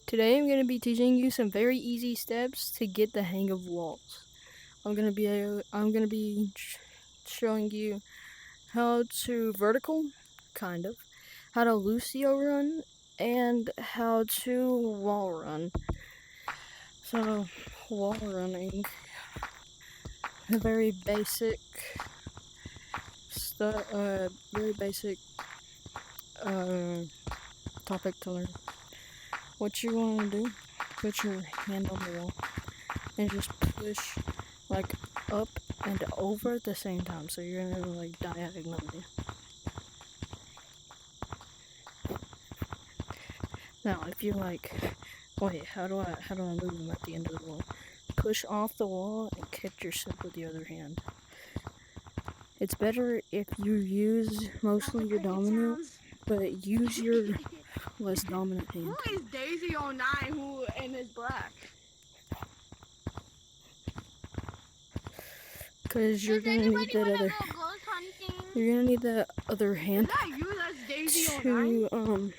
Today I'm going to be teaching you some very easy steps to get the hang of walls. I'm going to be showing you how to vertical, kind of, how to lucio run, and how to wall run. So, wall running, a very basic uh, topic to learn. What you want to do, put your hand on the wall and just push like up and over at the same time. So you're gonna like diagonally. Now, if you like, wait, how do I move them at the end of the wall? Push off the wall and catch yourself with the other hand. It's better if you use mostly your dominant, but use your less dominant hand. Who is Daisy09 who and is black? Cause you're gonna need that other. You're gonna need that other hand Is that you? That's Daisy09?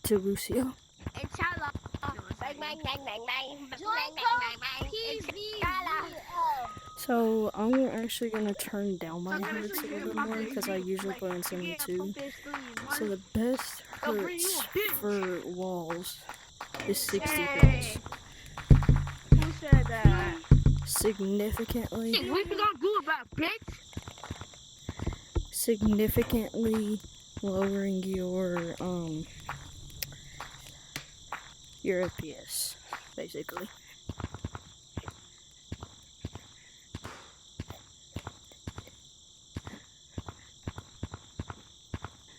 to Lucio. It's Shala. Bang, bang, bang, bang, bang. Bang, bang, bang. So I'm actually gonna turn down my hertz a little bit more because I usually put on 72. So the best hertz for walls is 60 hertz. Who said that? Significantly What you gonna do about it, bitch? significantly lowering your FPS, basically.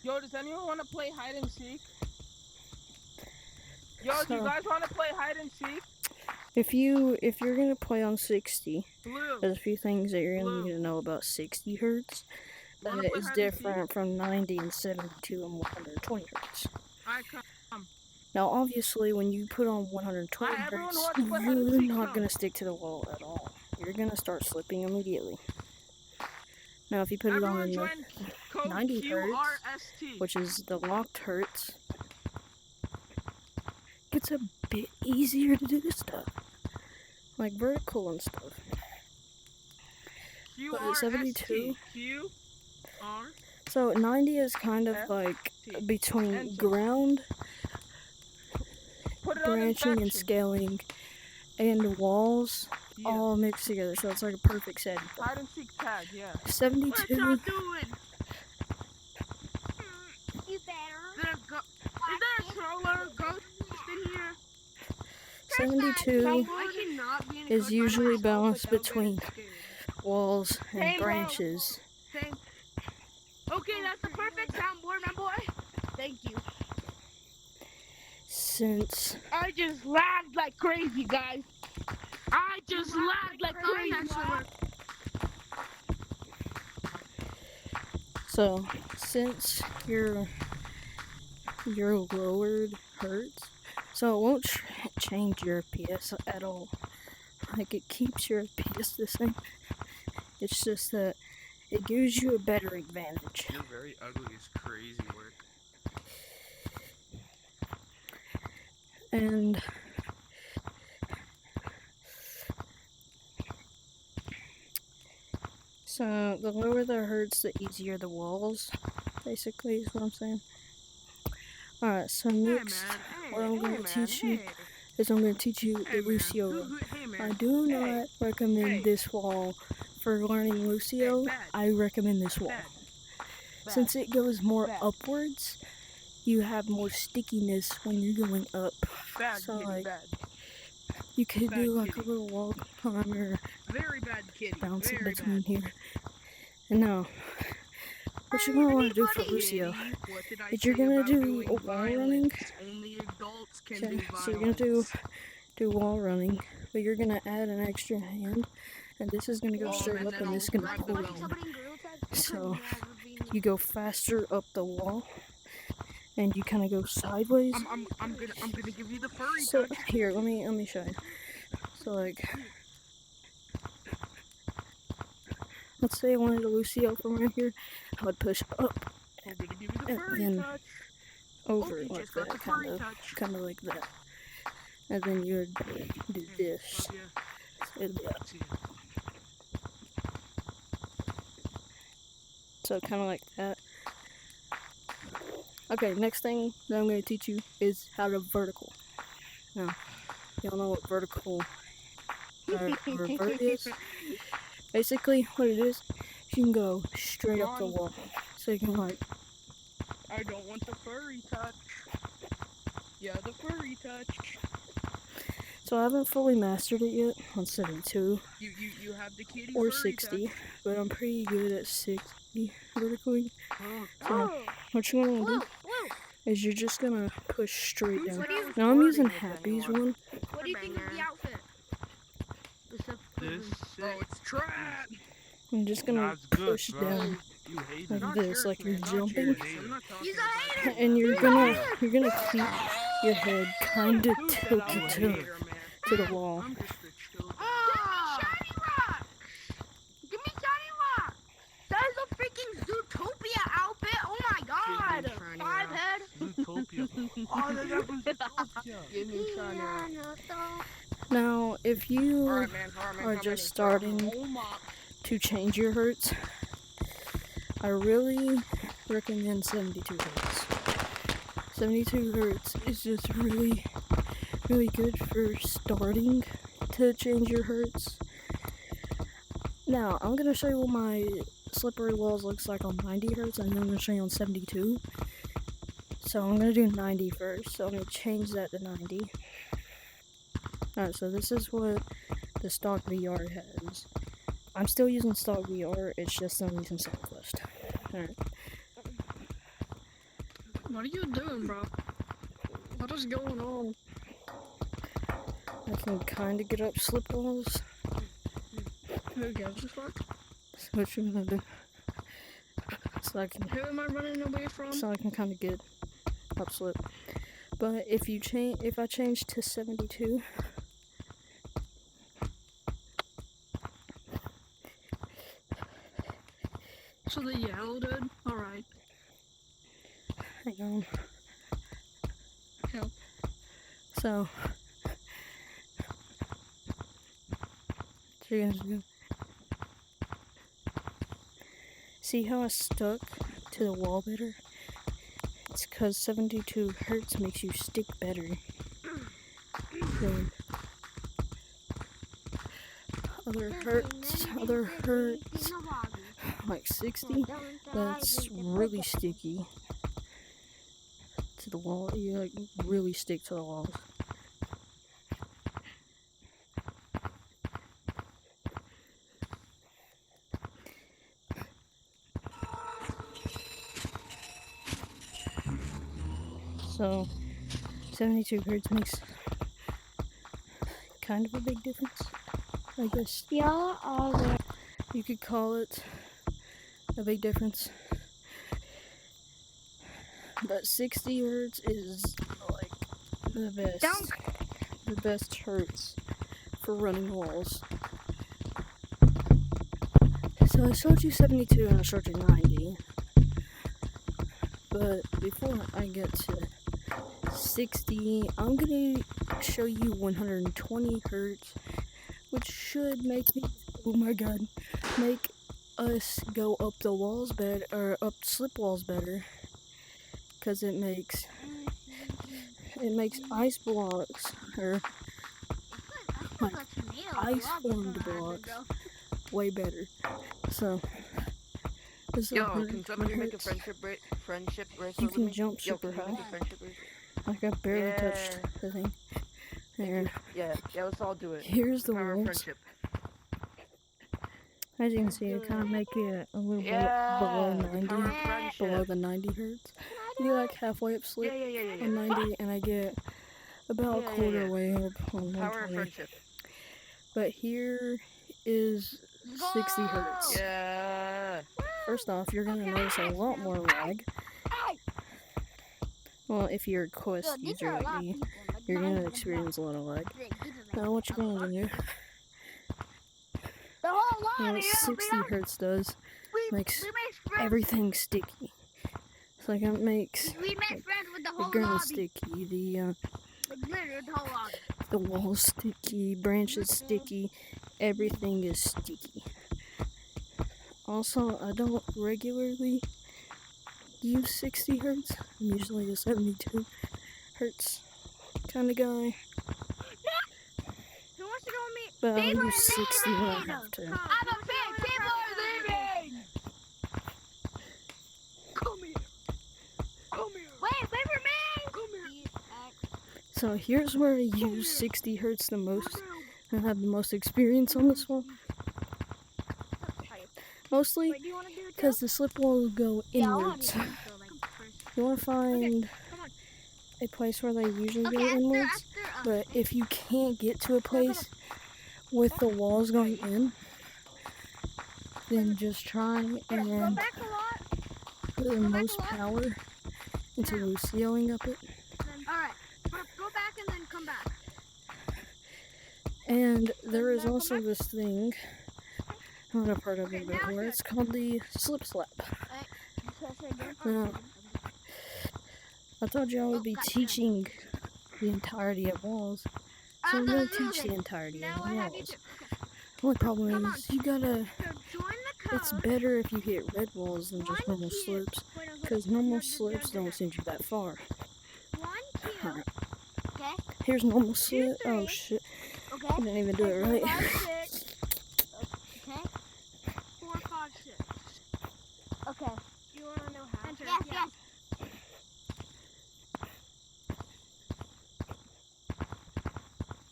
Yo, does anyone want to play hide and seek? Yo, do you So- guys want to play hide and seek? If you're gonna play on 60, Blue. there's a few things that you're gonna need to know about 60 hertz. Wanna That play is hide and seek? different from 90 and 72 and 120 hertz. Alright, come. Now, obviously, when you put on 120 Hi, everyone hertz, who wants to play hide and you're seek, not come. gonna stick to the wall at all. You're gonna start slipping immediately. Now, if you put it Everyone on join code 90 hertz, QRST. which is the locked hertz, it's a bit easier to do this stuff, like vertical and stuff. QRST. 72. QR. So 90 is kind of like between Enter. ground, Put it on branching, and infection. scaling, and walls Yeah. all mixed together. So it's like a perfect setting. Hide and seek tag, yeah. What y'all 72. doing? You better. Is there a troller ghost in here? 72 I cannot be in a is coach by usually myself balanced without getting between scared. walls and Hey, bro. branches. Thank. Okay, that's the perfect soundboard, my boy. Thank you. Since I just lagged like crazy, guys. I just lagged like crazy. since your lowered hertz, so it won't change your FPS at all. Like, it keeps your FPS the same. It's just that it gives you a better advantage. You're very ugly. It's crazy work. And so the lower the hertz, the easier the walls, basically, is what I'm saying. Alright, so next, what I'm going to teach you is I'm going to teach you the Lucio run. I do not recommend this wall for learning Lucio. I recommend this wall. Since it goes more upwards, you have more stickiness when you're going up. Bad So, kitty, like, bad. you could Bad do like a kitty. little walk on or Very bad kitty. bounce in Very between bad. here. And now, what you're going to want to do for Lucio is you're going to do a wall running. Only adults can Okay, do so you're going to do wall running, but you're going to add an extra hand. And this is going to go straight and up then and this is I'll going to grab the pull wheel. down. So you go faster up the wall and you kind of go sideways. I'm gonna give you the furry So touch. here, let me show you. So like, let's say I wanted a Lucio from right here, I would push up I'm gonna give you the and furry then touch. over You like just got that, the furry touch. kind of like that, and then you would do this. Love ya. It'd be See ya. so kind of like that. Okay, next thing that I'm going to teach you is how to vertical. Now, y'all know what vertical or revert is? Basically, what it is, you can go straight up the wall. So you can like, I don't want the furry touch. Yeah, the furry touch. so I haven't fully mastered it yet on 72 You have the kitty or furry 60, touch. but I'm pretty good at 60 vertically. Oh, So what you're gonna Blue, do blue. is you're just gonna push straight Who down. said I was Now I'm using flirting with Happy's anyone? one. What do you think of the outfit? this Bro, shit. it's trap. I'm just gonna That's good, push bro. down You hate like it. Not this, yours, like you're man, not jumping, yours. I'm not talking He's a about hater. and you're He's a gonna hater. keep your head kind of Who said I tilted was a to hater, man? the wall. I'm just a chill guy. Oh. Shiny rock. Give me shiny rock. That is a freaking Zootopia outfit. Oh my god. Give me shiny Five rock. head. Zootopia. Oh, that was Zootopia. Give me shiny rock. Now, if you Alright, man. are how just many? starting Oh my. to change your hertz, I really recommend 72 hertz. 72 hertz is just really good for starting to change your hertz. Now, I'm going to show you what my slippery walls looks like on 90 hertz, and then I'm going to show you on 72. So I'm going to do 90 first, so I'm going to change that to 90. Alright, so this is what the stock VR has. I'm still using stock VR, it's just I'm using SideQuest. Alright. What are you doing, bro? What is going on? I can kind of get up slip walls. Who gives a fuck? So what you're gonna do? So I can Who am I running away from? kind of get up slip. But if I change to 72, So the yellow dude? Alright. hang on. Help. So you're gonna do. See how I stuck to the wall better? It's because 72 hertz makes you stick better than other hertz, like 60, that's really sticky to the wall. You like really stick to the walls. So 72 hertz makes kind of a big difference, I guess. Y'all are You could call it a big difference. But 60 hertz is like the best hertz for running walls. So I showed you 72 and I showed you 90. But before I get to 60, I'm gonna show you 120 hertz, which should make me, oh my god, make us go up the walls better, or up slip walls better, because it makes ice blocks, or like ice formed blocks way better. So this is Yo, 120 can somebody make a hertz. friendship bracelet You with can me? jump Yo, super can you make high. a friendship bracelet? Like I barely Yeah. touched the thing. There. Yeah, let's all do it. Here's the Power of walls. friendship. As you can see, I kind of make it a little bit Yeah, below the 90, power of friendship. below the 90 hertz. I do like halfway up slip Yeah. on 90, and I get about Yeah, quarter yeah. way up on Power of 120. friendship. But here is 60 hertz. Yeah. First off, you're gonna notice a lot more lag. Well, if you're a Quest user like me, you're gonna experience a lot of lag. Now, what you're gonna do? The whole lot What 60 hertz does makes everything sticky. It's like it makes We made friends with the whole ground's lobby. sticky, Like literally the whole lobby. the wall's sticky, branches sticky, everything is sticky. Also, I don't regularly use 60 hertz. I'm usually a 72 hertz kind of guy, Who wants to go with me? but I'll People use are 60 when I leaving. have to. I'm a pig. People are leaving. Come here. Come here. Wait for me. Come here. So here's where I use 60 hertz the most and have the most experience on this one. Mostly Wait, do you want to do it too? because the slip wall will go inwards. You want to find a place where they usually go inwards, but if you can't get to a place with the walls going in, then just try Go and back a lot. put the most power into lucioing up it. Alright. Go back and then come back. And there is also this thing, I'm not a part of it, but where it's called the slip slap. Now, I told you I would be teaching the entirety of walls, so I'm going to teach the entirety of walls. Only problem is, you gotta, it's better if you hit red walls than just normal slips, because normal slips don't send you that far. 1, 2. Alright, Okay. here's normal slip, oh shit, Okay. I didn't even do it right. 5, 6. Okay. 4, 5, 6. Okay. You want to know how? Yes.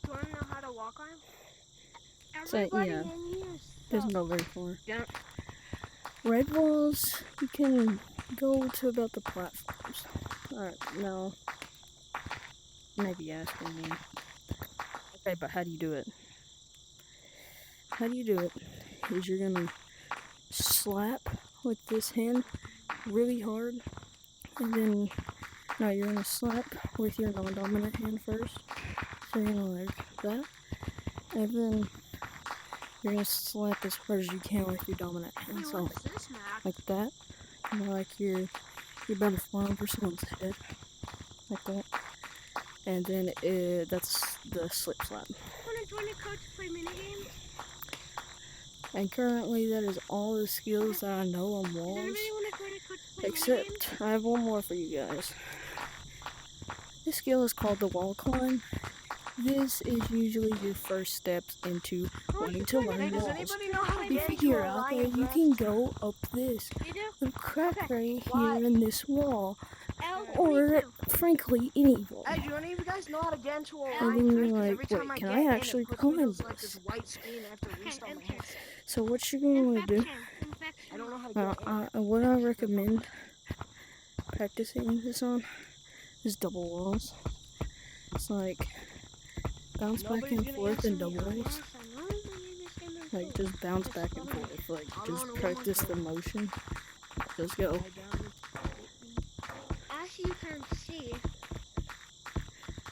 You want to know how to walk on 'em? So, Everybody yeah, in here doesn't go very far. Yeah. Red walls, you can go to about the platforms. Alright, no. Maybe asking me. Okay, but how do you do it? How do you do it is you're gonna slap with this hand really hard, and then, no, you're gonna slap with your non-dominant hand first. So you're gonna like that, and then you're gonna slap as hard as you can with your dominant hand. So this map? like that, like you're about to fly over someone's head, like that, and then that's the slip slap. Want to join a coach to play minigames? And currently, that is all the skills that I know on Does walls. anybody want to join a coach to play minigames? Except, I have one more for you guys. This skill is called the wall climb. This is usually your first steps into wanting to learn Does walls. anybody know how to You get into figure a out that lion you nest? can go up this You do? little crack right Why? here in this wall, L, or me too. frankly, any wall. Hey, do any of you guys know how to get into a And lion then you're nest? 'Cause like, every time wait, can get I in, actually it puts me climb to, like, this? this white screen I have to restart my headset. So what you're going to do, Infection. I don't know how to get in. what I recommend practicing this on is double walls. It's like bounce back Nobody's and gonna forth answer and me. double walls. Like just bounce back and forth. Like just practice the motion. Just go. As you can see,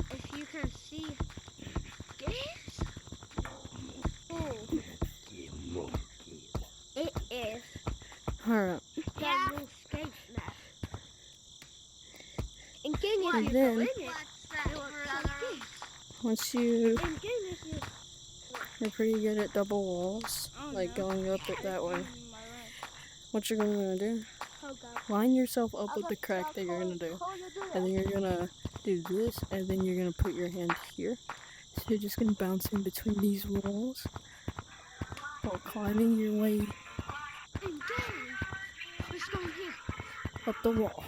if you can see this, it is Alright. the new skate nest. And getting And if you then- go in it, it looks like this. Once you And getting if you are pretty good at double walls, like going up it that way, what you're gonna do, line yourself up with the crack that you're gonna do. And then you're gonna do this, and then you're gonna put your hand here. So you're just gonna bounce in between these walls while climbing your way and then let's go here. up the wall.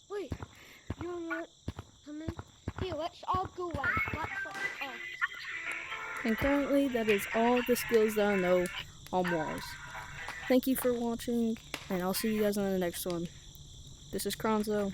Wait, you wanna come in? Here, let's all go one. And currently, that is all the skills that I know on walls. Thank you for watching, and I'll see you guys on the next one. This is Kronzo.